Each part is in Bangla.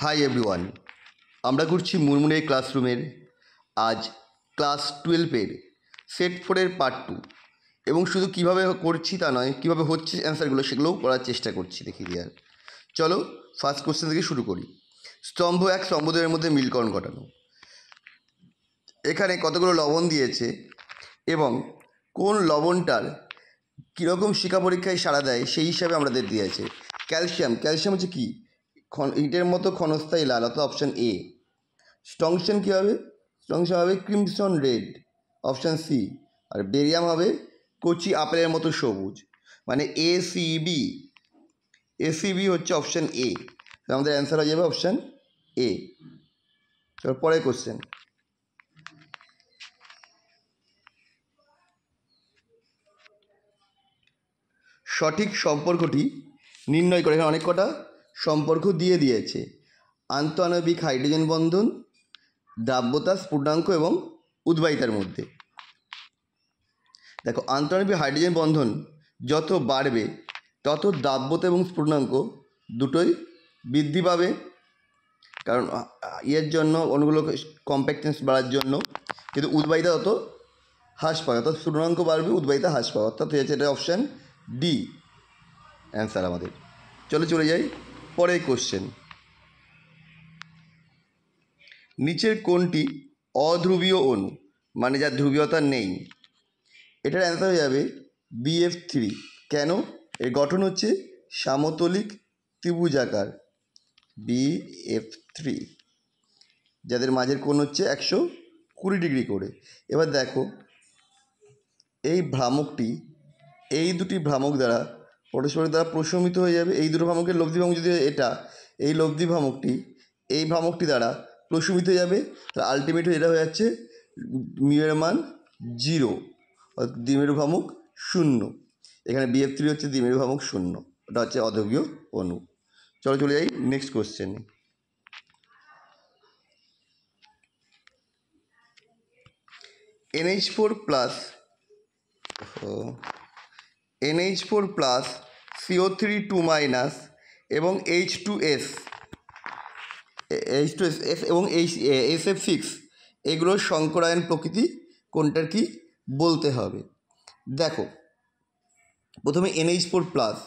হাই এভরিওয়ান, আমরা করছি মুরমুরের ক্লাসরুমের আজ ক্লাস 12-এর সেট 4-এর পার্ট 2 এবং শুধু কিভাবে করছি তা নয়, কিভাবে হচ্ছে অ্যান্সারগুলো সেগুলোও করার চেষ্টা করছি দেখি দিয়ে। চলো ফার্স্ট কোশ্চেন থেকে শুরু করি। স্তম্ভ 1 স্তম্ভ 2-এর মধ্যে মিলকরণ ঘটানো। এখানে কতগুলো লবণ দিয়েছে এবং কোন লবণটার কীরকম শিক্ষা পরীক্ষায় সাড়া দেয় সেই হিসাবে আমাদের দিয়েছে। ক্যালসিয়াম হচ্ছে কি, ইটের মতো ক্ষণস্থায়ী লাল, অর্থাৎ অপশান এ। টংস্টেন কী হবে? টংস্টেন হবে ক্রিমসন রেড, অপশান সি। আর বেরিয়াম হবে কচি আপেলের মতো সবুজ, মানে এসিবি হচ্ছে অপশান এ। আমাদের অ্যান্সার হয়ে যাবে অপশান এ। পরের কোশ্চেন। সঠিক সম্পর্কটি নির্ণয় করে। এখানে অনেক কটা সম্পর্ক দিয়ে দিয়েছে। আন্তঃআণবিক হাইড্রোজেন বন্ধন, দ্রাব্যতা, স্ফুটনাঙ্ক এবং উদ্বায়িতার মধ্যে। দেখো, আন্তঃআণবিক হাইড্রোজেন বন্ধন যত বাড়বে তত দ্রাব্যতা এবং স্ফুটনাঙ্ক দুটোই বৃদ্ধি পাবে, কারণ এর জন্য অণুগুলো কম্প্যাক্টেন্স বাড়ার জন্য। কিন্তু উদ্বায়িতা তত হ্রাস পাবে, অর্থাৎ স্ফুটনাঙ্ক বাড়বে, উদ্বায়িতা হ্রাস পাবে, অর্থাৎ হয়েছে এটা অপশান ডি অ্যান্সার আমাদের। চলে যাই পরের কোশ্চেন। নিচের কোনটি অধ্রুবীয় অণু, মানে যার ধ্রুবীয়তা নেই? এটার অ্যান্সার হয়ে যাবে BF3। কেন? এর গঠন হচ্ছে সামতলিক ত্রিভুজাকার, BF3, যাদের মাঝের কোণ হচ্ছে 120 ডিগ্রি করে। এবার দেখো, এই ভ্রামকটি এই দুটি ভ্রামক দ্বারা পরস্পরের দ্বারা প্রশমিত হয়ে যাবে। এই দুটো ভ্রামকের লব্ধি ভ্রামক যদি এটা, এই লব্ধি ভ্রামকটি এই ভ্রামকটি দ্বারা প্রশমিত হয়ে যাবে। তাহলে আলটিমেট এটা হয়ে যাচ্ছে মিউয়ের মান 0, অর্থাৎ দ্বিমেরু ভ্রামক 0। এখানে BF3 হচ্ছে দ্বিমেরু ভ্রামক 0, ওটা হচ্ছে অধ্রুবীয় অণু। চলে যাই নেক্সট কোশ্চেনে। NH4 প্লাস CO3 2- এবং H2S এবং SF6 এগুলোর সংকরায়ন প্রকৃতি কোনটার কি বলতে হবে। দেখো, প্রথমে NH4 প্লাস,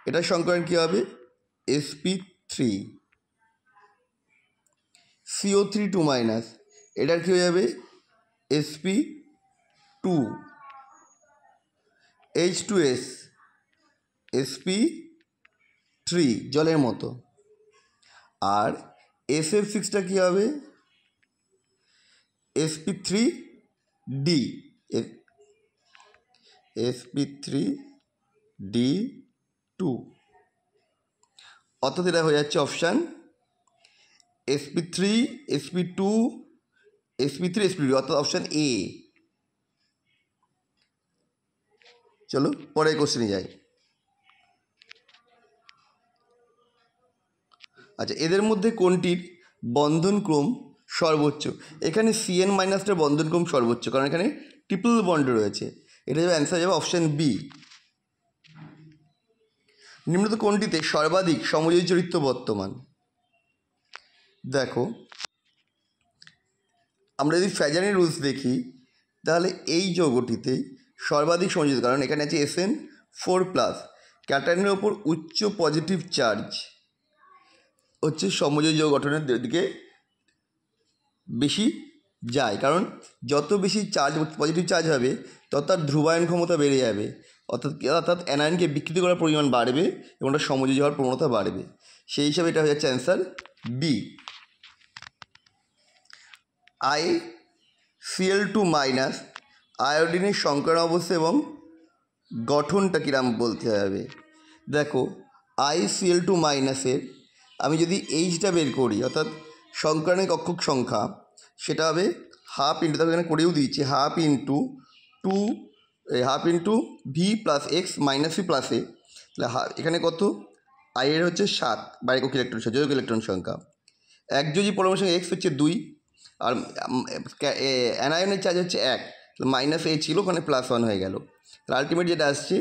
এটার সংকরায়ন কী হবে? sp3। CO3 2- এটার কী হয়ে যাবে? sp2। H2S sp3 জলের মতো। আর SF6টা কী হবে? sp3d, sp3d2। অর্থাৎ এটা হয়ে যাচ্ছে option sp3 sp2 sp3 sp2, অর্থাৎ অপশান এ। চলো পরের কোশ্চেনে যাই। আচ্ছা, এদের মধ্যে কোনটির বন্ধনক্রম সর্বোচ্চ? এখানে CN- বন্ধনক্রম সর্বোচ্চ, কারণ এখানে ট্রিপল বন্ড রয়েছে। এটা যাবে অ্যান্সার যাবে অপশান বি। নিম্নত কোনটিতে সর্বাধিক সমযোজী চরিত্র বর্তমান? দেখো, আমরা যদি ফ্যাজানের রুলস দেখি তাহলে এই যৌগটিতে সর্বাধিক সমযোজী, কারণ এখানে আছে SN4+, ক্যাটায়নের ওপর উচ্চ পজিটিভ চার্জ হচ্ছে সমযোজী যৌগ গঠনের দিকে বেশি যায়, কারণ যত বেশি চার্জ পজিটিভ চার্জ হবে তত তার ধ্রুবায়ন ক্ষমতা বেড়ে যাবে, অর্থাৎ অ্যানায়নকে বিকৃত করার পরিমাণ বাড়বে এবং ওটা সমযোজী হওয়ার প্রবণতা বাড়বে। সেই হিসাবে এটা হয়ে যাচ্ছে অ্যান্সার বি। ICl2- আয়োডিনের সংকরণ অবস্থা এবং গঠনটা কিরাম বলতে হবে। দেখো, ICl2- আমি যদি এইচটা বের করি, অর্থাৎ সংকরণের কক্ষক সংখ্যা, সেটা হবে হাফ ইন্টু, তাকে এখানে করেও দিয়েছি, half into V plus x minus V plus a. তাহলে এখানে কত? আই এর হচ্ছে 7 বাইরে একক ইলেকট্রন, যৌগ ইলেকট্রন সংখ্যা। একযোজী পরমাণুর সঙ্গে এক্স হচ্ছে 2, আর অ্যানায়নের চার্জ হচ্ছে 1, -a ছিল, ওখানে +1 হয়ে গেল। তাহলে আলটিমেট যেটা আসছে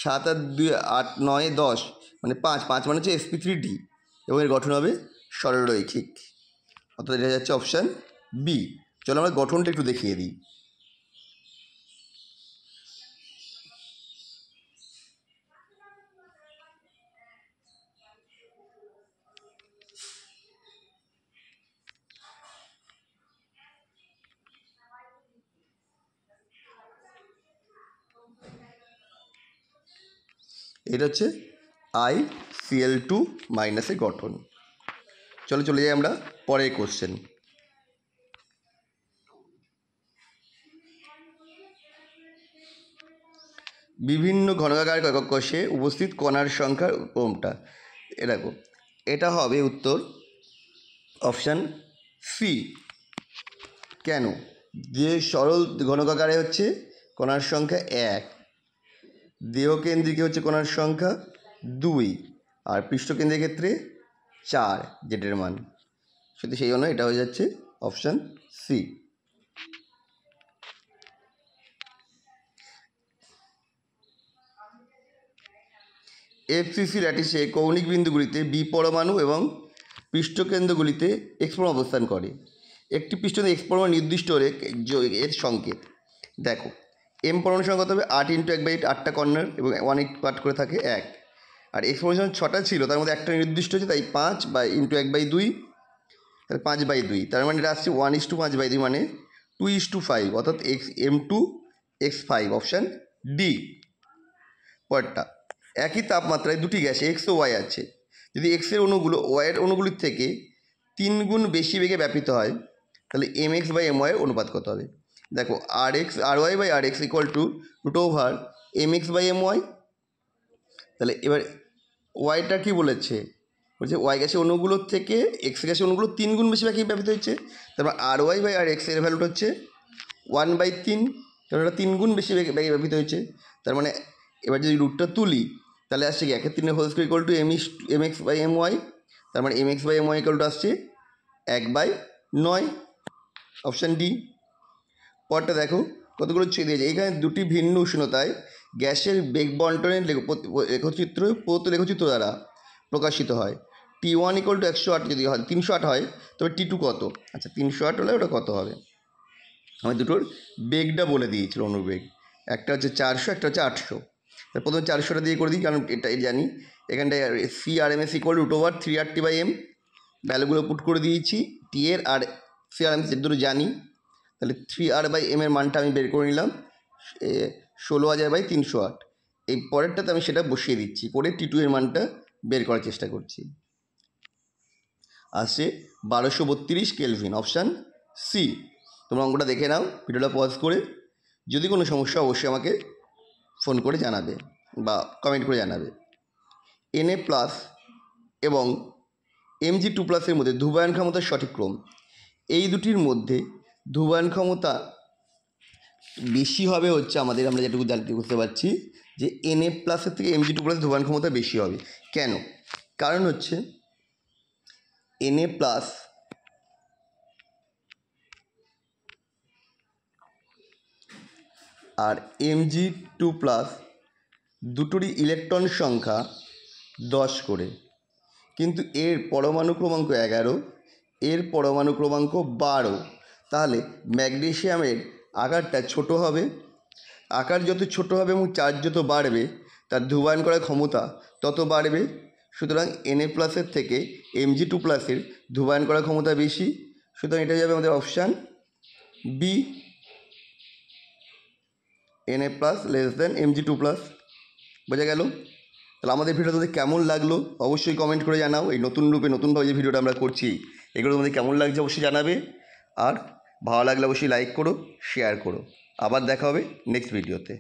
7 আর 2 8 9 10, মানে 5 মানে হচ্ছে sp3d, এবং এর গঠন হবে সরলরৈখিক, অর্থাৎ এটা যাচ্ছে অপশান বি। চলো আমরা গঠনটা একটু দেখিয়ে দিই। এটা হচ্ছে ICl2 মাইনাসের গঠন। চলে যাই আমরা পরের কোশ্চেন। বিভিন্ন ঘনকাকার একক কোষে উপস্থিত কণার সংখ্যা কোনটা? দেখো, এটা হবে উত্তর অপশান সি। কেন? যে সরল ঘনকাকারে হচ্ছে কণার সংখ্যা 1, দেহকেন্দ্রিকে হচ্ছে কণার সংখ্যা 2, আর পৃষ্ঠকেন্দ্রের ক্ষেত্রে 4 জেটের মান। শুধু সেই জন্য এটা হয়ে যাচ্ছে অপশান সি। FCC ল্যাটিসে কৌণিক বিন্দুগুলিতে বি পরমাণু এবং পৃষ্ঠকেন্দ্রগুলিতে এক্স পরমাণু অবস্থান করে। একটি পৃষ্ঠতে এক্স পরমাণু নির্দিষ্ট হলে এর সংকেত। দেখো, এম পরমাণু সংখ্যা কত হবে? 8 × 1/8, 8টা কর্নার এবং 1 পার্ট করে থাকে 1। আর এক্স পরমাণু সংখ্যা 6টা ছিল, তার মধ্যে একটা নির্দিষ্ট হচ্ছে, তাই 5 × 1/2, তাহলে 5/2। তার মানে এটা আসছে 1:5/2, মানে 2:5, অর্থাৎ M2 X5, অপশান ডি। পরেরটা, একই তাপমাত্রায় দুটি গ্যাসে এক্স ও ওয়াই আছে। যদি এক্সের অণুগুলো ওয়াইয়ের অণুগুলির থেকে 3 গুণ বেশি বেগে ব্যাপিত হয়, তাহলে mx/my অনুপাত কত হবে? দেখো, ry/rx = √mx/my। তাহলে এবার ওয়াইটা কি বলেছে? বলছে ওয়াই গ্যাসের অণুগুলোর থেকে এক্স গ্যাসের অণুগুলো 3 গুণ বেশি বেগে ব্যাপিত হচ্ছে। তারপর ry/rx এর ভ্যালুটা হচ্ছে 1/3, কারণ এটা 3 গুণ বেশি বেগে ব্যাপিত হয়েছে। তার মানে এবার যদি রুটটা তুলি, তাহলে আসছে কি 1/3 mx/my। তার মানে mx/my আসছে 1/9, অপশান ডি। পরটা দেখো, কতগুলো ছেদ দিয়েছে। এখানে দুটি ভিন্ন উষ্ণতায় গ্যাসের বেগ বন্টনের লেখচিত্র প্রদত্ত লেখচিত্র দ্বারা প্রকাশিত হয়। T1 = 108 যদি হয়, 308 হয়, তবে T2 কত? আচ্ছা, 308 হলে ওটা কত হবে? আমি দুটোর বেগটা বলে দিয়েছিল, অনুবেগ। একটা হচ্ছে 400, একটা হচ্ছে 800। প্রথমে 400টা দিয়ে করে দিই, কারণ এটাই জানি। এখানটায় CRMS = √3RT/m, ভ্যালুগুলো পুট করে দিয়েছি। টি এর আর CRMS এর দুটো জানি, তাহলে 3R/m এর মানটা আমি বের করে নিলাম 16,000/308। এই পরেরটাতে আমি সেটা বসিয়ে দিচ্ছি, করে T2 এর মানটা বের করার চেষ্টা করছি। আসছে 1232 কেলভিন, অপশান সি। তোমরা অঙ্কটা দেখে নাও, ভিডিওটা পজ করে। যদি কোনো সমস্যা অবশ্যই আমাকে ফোন করে জানাবে বা কমেন্ট করে জানাবে। Na+ এবং Mg2+ এর মধ্যে ধ্রুবায়ন ক্ষমতার সঠিক ক্রম। এই দুটির মধ্যে ধ্রুবায়ন ক্ষমতা বেশি হবে হচ্ছে আমাদের, আমরা যেটুকু জানতে বুঝতে পারছি যে Na+ এর থেকে Mg2+ ধ্রুবায়ন ক্ষমতা বেশি হবে। কেন? কারণ হচ্ছে Na+ আর Mg2+ দুটোরই ইলেকট্রন সংখ্যা 10 করে, কিন্তু এর পরমাণু ক্রমাঙ্ক 11, এর পরমাণু ক্রমাঙ্ক 12। তাহলে ম্যাগনেসিয়ামের আকারটা ছোট হবে। আকার যত ছোট হবে এবং চার্জ যত বাড়বে, তার ধ্রুবায়ন করার ক্ষমতা তত বাড়বে। সুতরাং Na+ এর থেকে Mg2+ এর ধ্রুবায়ন করার ক্ষমতা বেশি। সুতরাং এটা যাবে আমাদের অপশান বি, Na+ < Mg2+। বোঝা গেল? তাহলে আমাদের ভিডিও তোমাদের কেমন লাগলো অবশ্যই কমেন্ট করে জানাও। এই নতুন রূপে নতুনভাবে যে ভিডিওটা আমরা করছি, এগুলো তোমাদের কেমন লাগছে অবশ্যই জানাবে। আর ভালো লাগলে অবশ্যই লাইক করো, শেয়ার করো। আবার দেখা হবে নেক্সট ভিডিওতে।